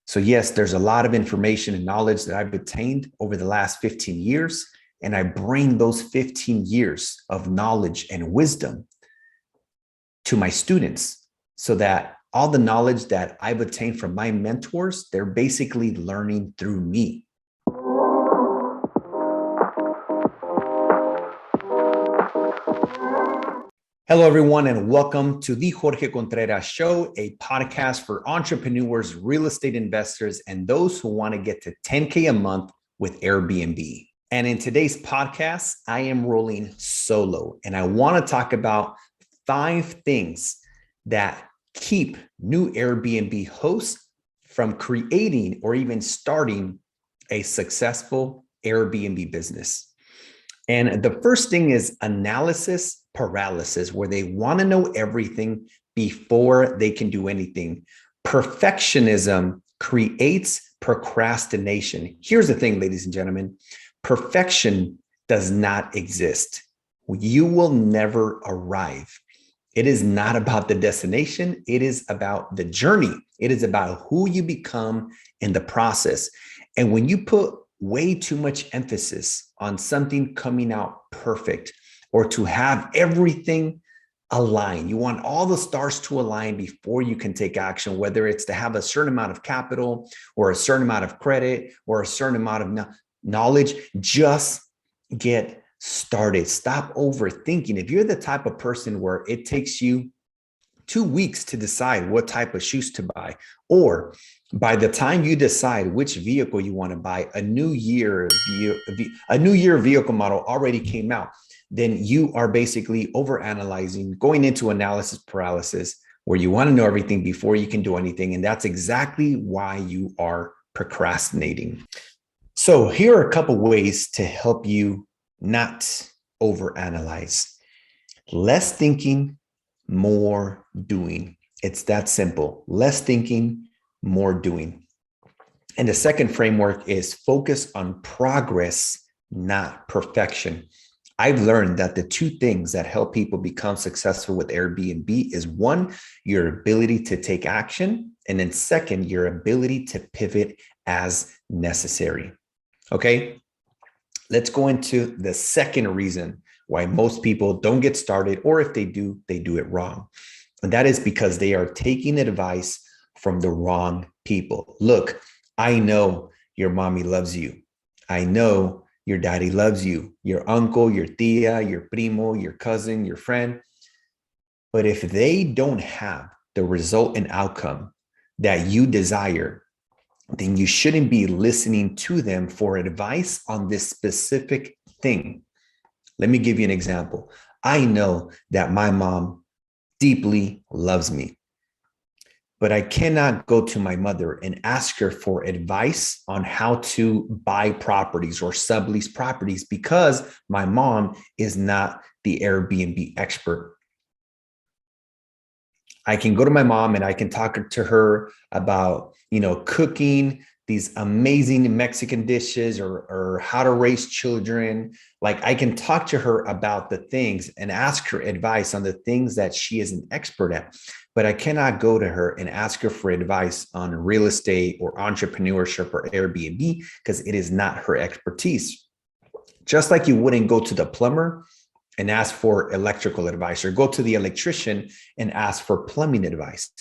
So yes, there's a lot of information and knowledge that I've obtained over the last 15 years, and I bring those 15 years of knowledge and wisdom to my students so that all the knowledge that I've obtained from my mentors, they're basically learning through me. Hello, everyone, and welcome to the Jorge Contreras Show, a podcast for entrepreneurs, real estate investors, and those who want to get to 10K a month with Airbnb. And in today's podcast, I am rolling solo, and I want to talk about 5 things that keep new Airbnb hosts from creating or even starting a successful Airbnb business. And the first thing is analysis paralysis, where they want to know everything before they can do anything. Perfectionism creates procrastination. Here's the thing, ladies and gentlemen, perfection does not exist. You will never arrive. It is not about the destination. It is about the journey. It is about who you become in the process. And when you put way too much emphasis on something coming out perfect or to have everything align, you want all the stars to align before you can take action, whether it's to have a certain amount of capital or a certain amount of credit or a certain amount of knowledge, just get started. Stop overthinking. If you're the type of person where it takes you 2 weeks to decide what type of shoes to buy, or by the time you decide which vehicle you want to buy, a new year vehicle model already came out, then you are basically overanalyzing, going into analysis paralysis, where you want to know everything before you can do anything. And that's exactly why you are procrastinating. So here are a couple ways to help you not overanalyze. Less thinking, more doing. It's that simple. Less thinking, more doing. And the second framework is focus on progress, not perfection. I've learned that the 2 things that help people become successful with Airbnb is 1, your ability to take action, and then 2nd, your ability to pivot as necessary. Okay, let's go into the second reason why most people don't get started, or if they do it wrong. And that is because they are taking advice from the wrong people. Look, I know your mommy loves you. I know your daddy loves you, your uncle, your tia, your primo, your cousin, your friend. But if they don't have the result and outcome that you desire, then you shouldn't be listening to them for advice on this specific thing. Let me give you an example. I know that my mom deeply loves me, but I cannot go to my mother and ask her for advice on how to buy properties or sublease properties because my mom is not the Airbnb expert. I can go to my mom and I can talk to her about, cooking these amazing Mexican dishes or how to raise children. Like, I can talk to her about the things and ask her advice on the things that she is an expert at, but I cannot go to her and ask her for advice on real estate or entrepreneurship or Airbnb because it is not her expertise. Just like you wouldn't go to the plumber and ask for electrical advice or go to the electrician and ask for plumbing advice.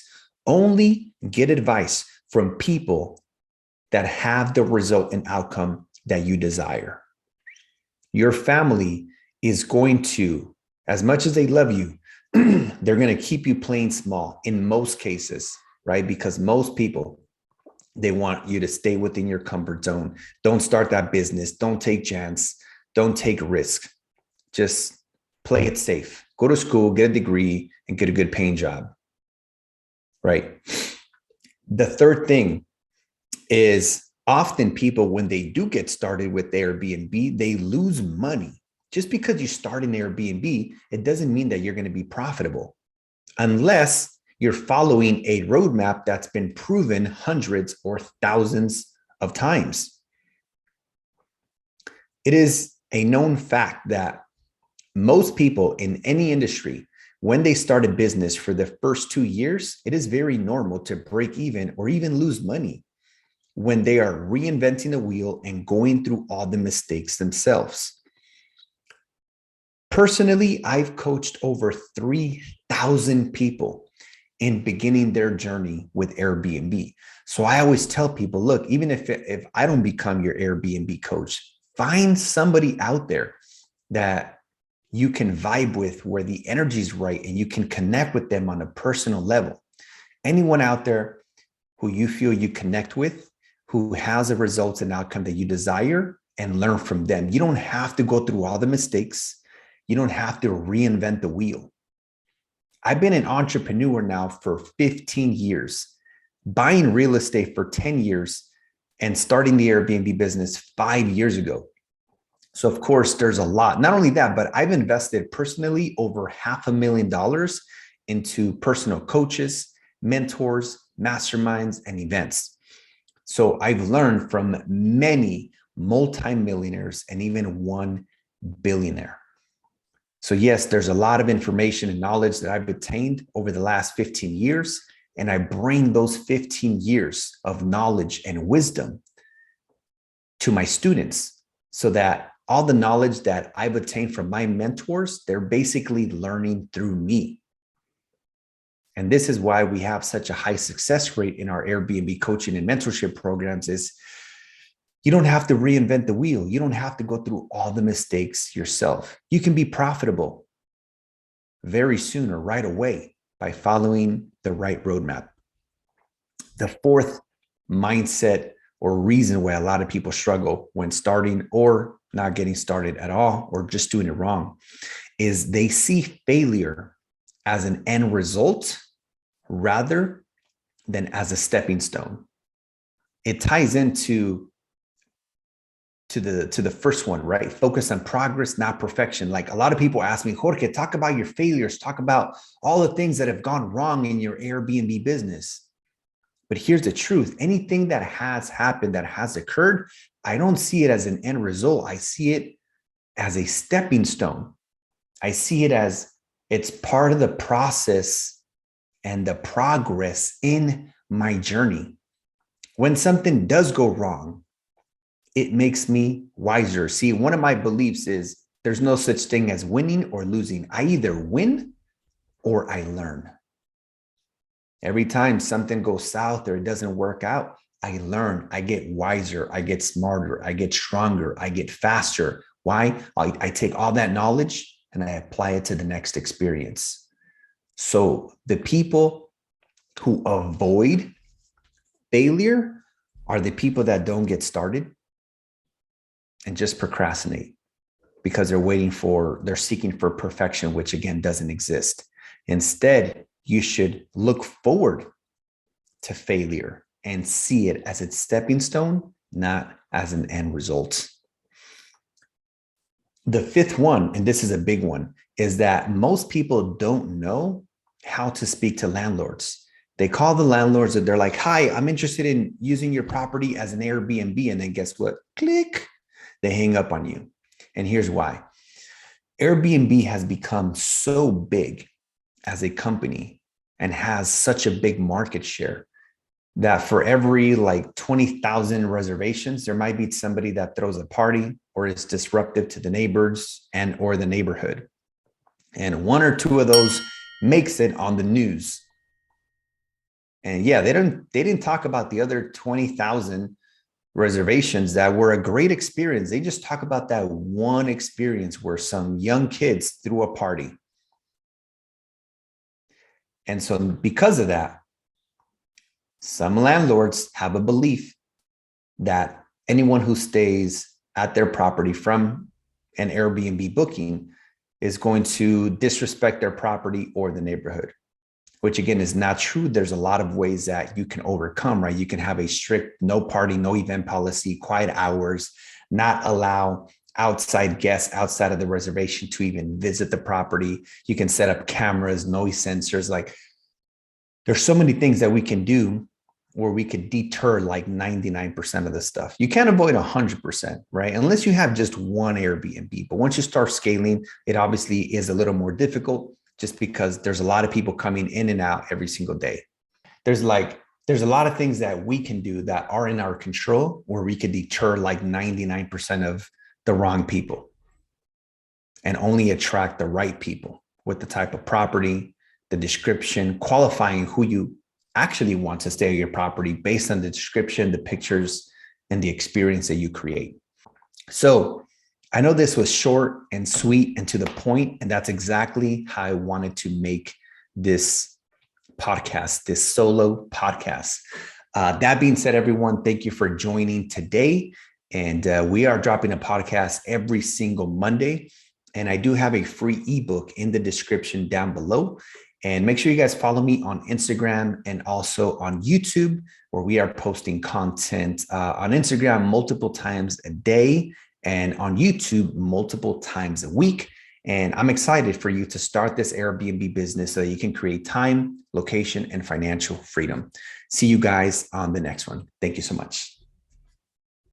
Only get advice from people that have the result and outcome that you desire. Your family is going to, as much as they love you, they're going to keep you playing small in most cases, right? Because most people, they want you to stay within your comfort zone. Don't start that business. Don't take chance. Don't take risk. Just play it safe. Go to school, get a degree, and get a good paying job, right? The third thing is often people, when they do get started with Airbnb, they lose money. Just because you start an Airbnb, it doesn't mean that you're going to be profitable unless you're following a roadmap that's been proven hundreds or thousands of times. It is a known fact that most people in any industry, when they start a business for the first 2 years, it is very normal to break even or even lose money. when they are reinventing the wheel and going through all the mistakes themselves. Personally, I've coached over 3,000 people in beginning their journey with Airbnb. So I always tell people, look, even if I don't become your Airbnb coach, find somebody out there that you can vibe with, where the energy is right and you can connect with them on a personal level. Anyone out there who you feel you connect with, who has a results and outcome that you desire, and learn from them. You don't have to go through all the mistakes. You don't have to reinvent the wheel. I've been an entrepreneur now for 15 years, buying real estate for 10 years, and starting the Airbnb business 5 years ago. So of course, there's a lot. Not only that, but I've invested personally over $500,000 into personal coaches, mentors, masterminds, and events. So I've learned from many multimillionaires and even one billionaire. So yes, there's a lot of information and knowledge that I've obtained over the last 15 years, and I bring those 15 years of knowledge and wisdom to my students so that all the knowledge that I've obtained from my mentors, they're basically learning through me. And this is why we have such a high success rate in our Airbnb coaching and mentorship programs. Is you don't have to reinvent the wheel. You don't have to go through all the mistakes yourself. You can be profitable very soon or right away by following the right roadmap. The fourth mindset or reason why a lot of people struggle when starting or not getting started at all, or just doing it wrong, is they see failure as an end result rather than as a stepping stone. It ties into the first one, right? Focus on progress, not perfection. Like a lot of people ask me, Jorge, talk about your failures, talk about all the things that have gone wrong in your Airbnb business. But here's the truth. Anything that has happened, that has occurred, I don't see it as an end result. I see it as a stepping stone. I see it as it's part of the process and the progress in my journey. When something does go wrong, it makes me wiser. See, one of my beliefs is there's no such thing as winning or losing. I either win or I learn. Every time something goes south or it doesn't work out, I learn, I get wiser, I get smarter, I get stronger, I get faster. Why? I take all that knowledge and I apply it to the next experience. So the people who avoid failure are the people that don't get started and just procrastinate because they're seeking for perfection, which again doesn't exist. Instead, you should look forward to failure and see it as a stepping stone, not as an end result. The fifth one, and this is a big one, is that most people don't know how to speak to landlords. They call the landlords and they're like, hi, I'm interested in using your property as an Airbnb. And then guess what? Click. They hang up on you. And here's why. Airbnb has become so big as a company and has such a big market share that for every 20,000 reservations, there might be somebody that throws a party or is disruptive to the neighbors and or the neighborhood. And one or two of those makes it on the news. And yeah, they didn't talk about the other 20,000 reservations that were a great experience. They just talk about that one experience where some young kids threw a party. And so because of that, some landlords have a belief that anyone who stays at their property from an Airbnb booking is going to disrespect their property or the neighborhood, which again is not true. There's a lot of ways that you can overcome, right? You can have a strict no party, no event policy, quiet hours, not allow outside guests outside of the reservation to even visit the property. You can set up cameras, noise sensors. There's so many things that we can do where we could deter 99% of the stuff. You can't avoid 100%, right? Unless you have just one Airbnb. But once you start scaling, it obviously is a little more difficult just because there's a lot of people coming in and out every single day. There's there's a lot of things that we can do that are in our control where we could deter like 99% of the wrong people and only attract the right people with the type of property, the description, qualifying who you actually want to stay at your property based on the description, the pictures, and the experience that you create. So I know this was short and sweet and to the point, and that's exactly how I wanted to make this podcast, this solo podcast. That being said, everyone, thank you for joining today. And we are dropping a podcast every single Monday. And I do have a free ebook in the description down below. And make sure you guys follow me on Instagram and also on YouTube, where we are posting content on Instagram multiple times a day and on YouTube multiple times a week. And I'm excited for you to start this Airbnb business so that you can create time, location, and financial freedom. See you guys on the next one. Thank you so much.